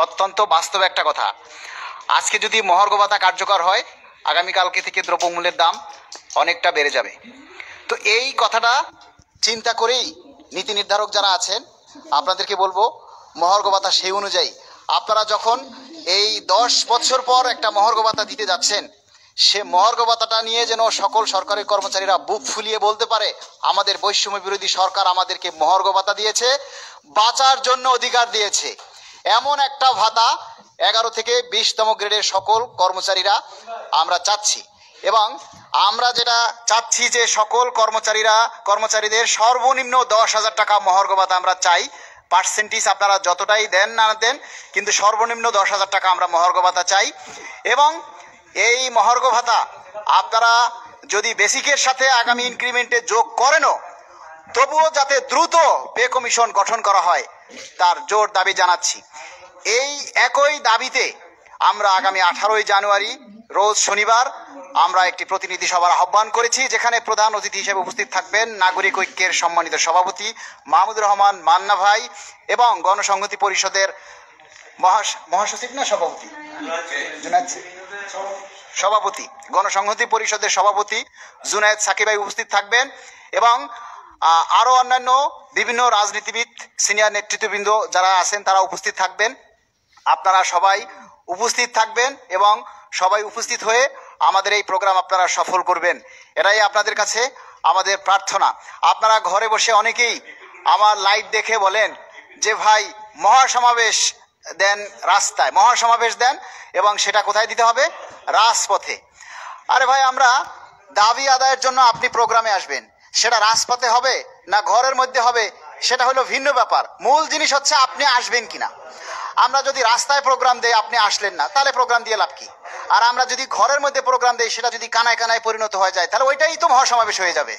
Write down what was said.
অত্যন্ত বাস্তব একটা কথা। আজকে যদি মহার্ঘ ভাতা কার্যকর হয়, আগামীকালকে থেকে দ্রব্যমূল্যের দাম অনেকটা বেড়ে যাবে। তো এই কথাটা চিন্তা করেই নীতি নির্ধারক যারা আছেন আপনাদেরকে বলবো, মহার্ঘ ভাতা সেই অনুযায়ী আপনারা যখন এই 10 বছর পর একটা মহার্ঘ ভাতা দিতে যাচ্ছেন, সে মহার্ঘ ভাতাটা নিয়ে যেন সকল সরকারি কর্মচারীরা বুক ফুলিয়ে বলতে পারে, আমাদের বৈষম্য বিরোধী সরকার আমাদেরকে মহার্ঘ ভাতা দিয়েছে, বাঁচার জন্য অধিকার দিয়েছে। এমন একটা ভাতা 11 থেকে 20তম গ্রেডের সকল কর্মচারীরা আমরা চাচ্ছি। এবং আমরা যেটা চাচ্ছি যে সকল কর্মচারীদের সর্বনিম্ন 10,000 টাকা মহার্ঘ ভাতা আমরা চাই। পার্সেন্টেজ আপনারা যতটাই দেন না দেন, কিন্তু সর্বনিম্ন 10,000 টাকা আমরা মহার্ঘ ভাতা চাই। এবং এই মহার্ঘ ভাতা আপনারা যদি বেসিকের সাথে আগামী ইনক্রিমেন্টে যোগ করেনও, তবুও যাতে দ্রুত পে কমিশন গঠন করা হয় তার জোর দাবি জানাচ্ছি। এই একই দাবিতে আমরা আগামী 18ই জানুয়ারি রোজ শনিবার আমরা একটি প্রতিনিধি সভার আহ্বান করেছি, যেখানে প্রধান অতিথি হিসেবে উপস্থিত থাকবেন নাগরিক ঐক্যের সম্মানিত সভাপতি মাহমুদুর রহমান মান্না ভাই এবং গণসংহতি পরিষদের মহাসচিব না সভাপতি সভাপতি গণসংহতি পরিষদের সভাপতি জুনায়েদ সাকিব ভাই উপস্থিত থাকবেন। এবং আরও অন্যান্য বিভিন্ন রাজনীতিবিদ, সিনিয়র নেতৃত্ববৃন্দ যারা আছেন তারা উপস্থিত থাকবেন। আপনারা সবাই উপস্থিত থাকবেন এবং সবাই উপস্থিত হয়ে আমাদের এই প্রোগ্রাম আপনারা সফল করবেন, এটাই আপনাদের কাছে আমাদের প্রার্থনা। আপনারা ঘরে বসে অনেকেই আমার লাইভ দেখে বলেন যে ভাই মহাসমাবেশ দেন, রাস্তায় মহাসমাবেশ দেন, এবং সেটা কোথায় দিতে হবে? রাজপথে। আরে ভাই, আমরা দাবি আদায়ের জন্য আপনি প্রোগ্রামে আসবেন, সেটা রাজপথে হবে না ঘরের মধ্যে হবে সেটা হলো ভিন্ন ব্যাপার। মূল জিনিস হচ্ছে আপনি আসবেন কিনা। আমরা যদি রাস্তায় প্রোগ্রাম দেই, আপনি আসলেন না, তাহলে প্রোগ্রাম দিয়ে লাভ কি? আর আমরা যদি ঘরের মধ্যে প্রোগ্রাম দেই, সেটা যদি কানায় কানায় পরিণত হয়ে যায়, তাহলে ওইটাই তো মহাসমাবেশ হয়ে যাবে।